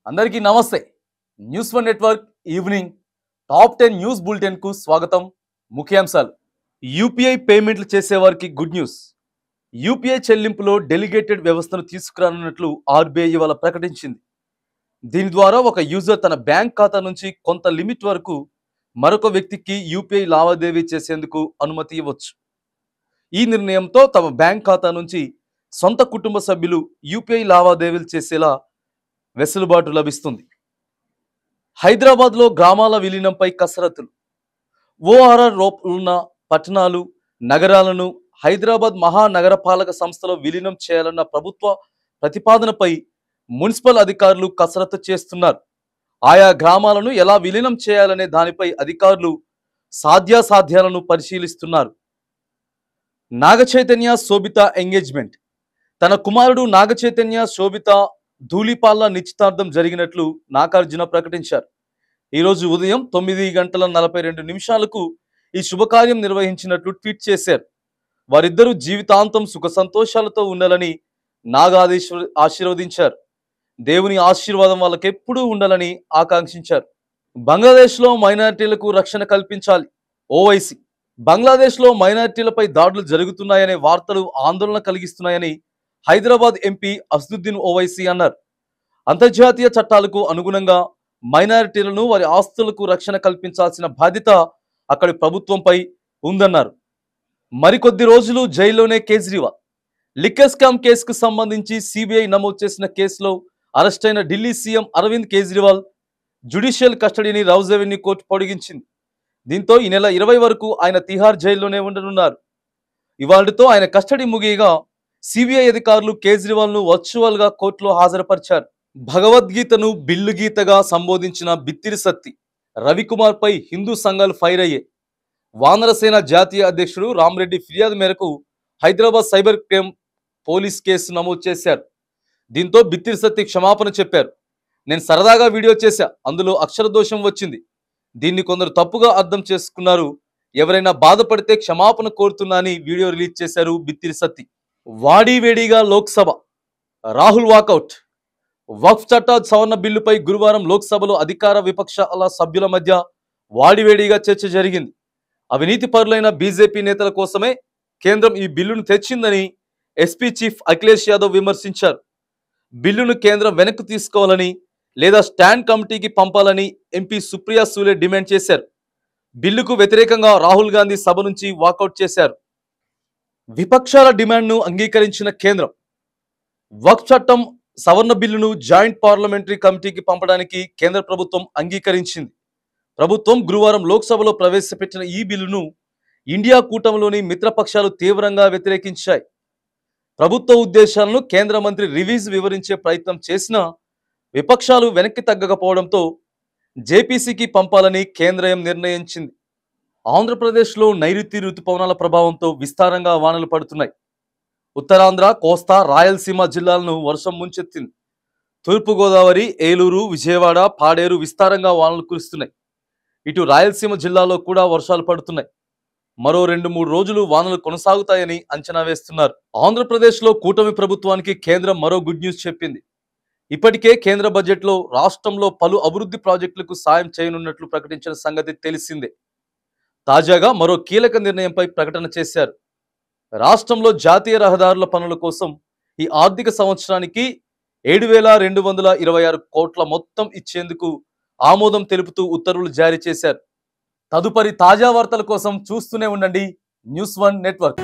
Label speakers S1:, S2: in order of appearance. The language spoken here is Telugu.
S1: అందరికీ నమస్తే. News one network evening top 10 news bulletin కు స్వాగతం. ముఖ్యాంశాలు. యూపీఐ పేమెంట్లు చేసేవారికి గుడ్ న్యూస్. యూపీఐ చెల్లింపులో డెలిగేటెడ్ వ్యవస్థను తీసుకురానున్నట్లు ఆర్బీఐ ఇవాళ ప్రకటించింది. దీని ద్వారా ఒక యూజర్ తన బ్యాంక్ ఖాతా నుంచి కొంత లిమిట్ వరకు మరొక వ్యక్తికి యూపీఐ లావాదేవీ చేసేందుకు అనుమతి ఇవ్వచ్చు. ఈ నిర్ణయంతో తమ బ్యాంక్ ఖాతా నుంచి సొంత కుటుంబ సభ్యులు యూపీఐ లావాదేవీలు చేసేలా వెసులుబాటు లభిస్తుంది. హైదరాబాద్లో గ్రామాల విలీనంపై కసరత్తులు. ఓఆర్ఆర్ ఉన్న పట్టణాలు, నగరాలను హైదరాబాద్ మహానగరపాలక సంస్థలో విలీనం చేయాలన్న ప్రభుత్వ ప్రతిపాదనపై మున్సిపల్ అధికారులు కసరత్తు చేస్తున్నారు. ఆయా గ్రామాలను ఎలా విలీనం చేయాలనే దానిపై అధికారులు సాధ్యాసాధ్యాలను పరిశీలిస్తున్నారు. నాగచైతన్య శోభిత ఎంగేజ్మెంట్. తన కుమారుడు నాగచైతన్య శోభిత ధూళిపాల్ల నిశ్చితార్థం జరిగినట్లు నాగార్జున ప్రకటించారు. ఈరోజు ఉదయం 9:42 ఈ శుభకార్యం నిర్వహించినట్లు ట్వీట్ చేశారు. వారిద్దరూ జీవితాంతం సుఖ సంతోషాలతో ఉండాలని ఆశీర్వదించారు. దేవుని ఆశీర్వాదం వాళ్ళకెప్పుడూ ఉండాలని ఆకాంక్షించారు. బంగ్లాదేశ్లో మైనారిటీలకు రక్షణ కల్పించాలి. ఓవైసీ. బంగ్లాదేశ్లో మైనారిటీలపై దాడులు జరుగుతున్నాయనే వార్తలు ఆందోళన కలిగిస్తున్నాయని హైదరాబాద్ ఎంపీ అసదుద్దీన్ ఓవైసీ అన్నారు. అంతర్జాతీయ చట్టాలకు అనుగుణంగా మైనారిటీలను వారి ఆస్తులకు రక్షణ కల్పించాల్సిన బాధ్యత అక్కడి ప్రభుత్వంపై ఉందన్నారు. మరికొద్ది రోజులు జైల్లోనే కేజ్రీవాల్. లిక్కర్ స్కామ్ కేసుకు సంబంధించి సిబిఐ నమోదు చేసిన కేసులో అరెస్టైన ఢిల్లీ సీఎం అరవింద్ కేజ్రీవాల్ జ్యుడిషియల్ కస్టడీని రౌజ్ అవెన్యూ కోర్టు పొడిగించింది. దీంతో ఈ నెల 20 వరకు ఆయన తిహార్ జైల్లోనే ఉండనున్నారు. ఇవాళతో ఆయన కస్టడీ ముగియగా సిబిఐ అధికారులు కేజ్రీవాల్ ను వర్చువల్ గా కోర్టులో హాజరుపరిచారు. భగవద్గీతను బిల్లు గీతగా సంబోధించిన బిత్తిరి సత్తి రవికుమార్ పై హిందూ సంఘాలు ఫైర్ అయ్యాయి. వానరసేన జాతీయ అధ్యక్షుడు రామరెడ్డి ఫిర్యాదు మేరకు Hyderabad cyber crime police case నమోదు చేశారు. దీంతో బిత్తిరి సత్తి క్షమాపణ చెప్పారు. నేను సరదాగా వీడియో చేశా, అందులో అక్షర దోషం వచ్చింది. దీన్ని కొందరు తప్పుగా అర్థం చేసుకున్నారు. ఎవరైనా బాధపడితే క్షమాపణ కోరుతున్నా అని వీడియో రిలీజ్ చేశారు బిత్తిరి సత్తి. వాడివేడిగా లోక్సభ. రాహుల్ వాకౌట్. వక్ఫ్ చట్ట సవరణ బిల్లుపై గురువారం లోక్సభలో అధికార విపక్షాల సభ్యుల మధ్య వాడివేడిగా చర్చ జరిగింది. అవినీతి పరులైన బీజేపీ నేతల కోసమే కేంద్రం ఈ బిల్లును తెచ్చిందని ఎస్పీ చీఫ్ అఖిలేష్ యాదవ్ విమర్శించారు. బిల్లును కేంద్రం వెనక్కి తీసుకోవాలని లేదా స్టాండ్ కమిటీకి పంపాలని ఎంపీ సుప్రియా సూలే డిమాండ్ చేశారు. బిల్లుకు వ్యతిరేకంగా రాహుల్ గాంధీ సభ నుంచి వాకౌట్ చేశారు. విపక్షాల డిమాండ్ను అంగీకరించిన కేంద్రం వక్ఫ్ చట్టం సవరణ బిల్లును జాయింట్ పార్లమెంటరీ కమిటీకి పంపడానికి కేంద్ర ప్రభుత్వం అంగీకరించింది. ప్రభుత్వం గురువారం లోక్సభలో ప్రవేశపెట్టిన ఈ బిల్లును ఇండియా కూటమిలోని మిత్రపక్షాలు తీవ్రంగా వ్యతిరేకించాయి. ప్రభుత్వ ఉద్దేశాలను కేంద్ర మంత్రి రివీజ్ వివరించే ప్రయత్నం చేసినా విపక్షాలు వెనక్కి తగ్గకపోవడంతో జేపీసీకి పంపాలని కేంద్రం నిర్ణయించింది. ఆంధ్రప్రదేశ్లో నైరుతి రుతుపవనాల ప్రభావంతో విస్తారంగా వానలు పడుతున్నాయి. ఉత్తరాంధ్ర, కోస్తా, రాయలసీమ జిల్లాలను వర్షం ముంచెత్తింది. తూర్పుగోదావరి, ఏలూరు, విజయవాడ, పాడేరు విస్తారంగా వానలు కురుస్తున్నాయి. ఇటు రాయలసీమ జిల్లాలో కూడా వర్షాలు పడుతున్నాయి. మరో 2-3 రోజులు వానలు కొనసాగుతాయని అంచనా వేస్తున్నారు. ఆంధ్రప్రదేశ్లో కూటమి ప్రభుత్వానికి కేంద్రం మరో గుడ్ న్యూస్ చెప్పింది. ఇప్పటికే కేంద్ర బడ్జెట్లో రాష్ట్రంలో పలు అభివృద్ధి ప్రాజెక్టులకు సాయం చేయనున్నట్లు ప్రకటించిన సంగతి తెలిసిందే. తాజాగా మరో కీలక నిర్ణయంపై ప్రకటన చేశారు. రాష్ట్రంలో జాతీయ రహదారుల పనుల కోసం ఈ ఆర్థిక సంవత్సరానికి 7,226 కోట్ల మొత్తం ఇచ్చేందుకు ఆమోదం తెలుపుతూ ఉత్తర్వులు జారీ చేశారు. తదుపరి తాజా వార్తల కోసం చూస్తూనే ఉండండి న్యూస్ వన్ నెట్వర్క్.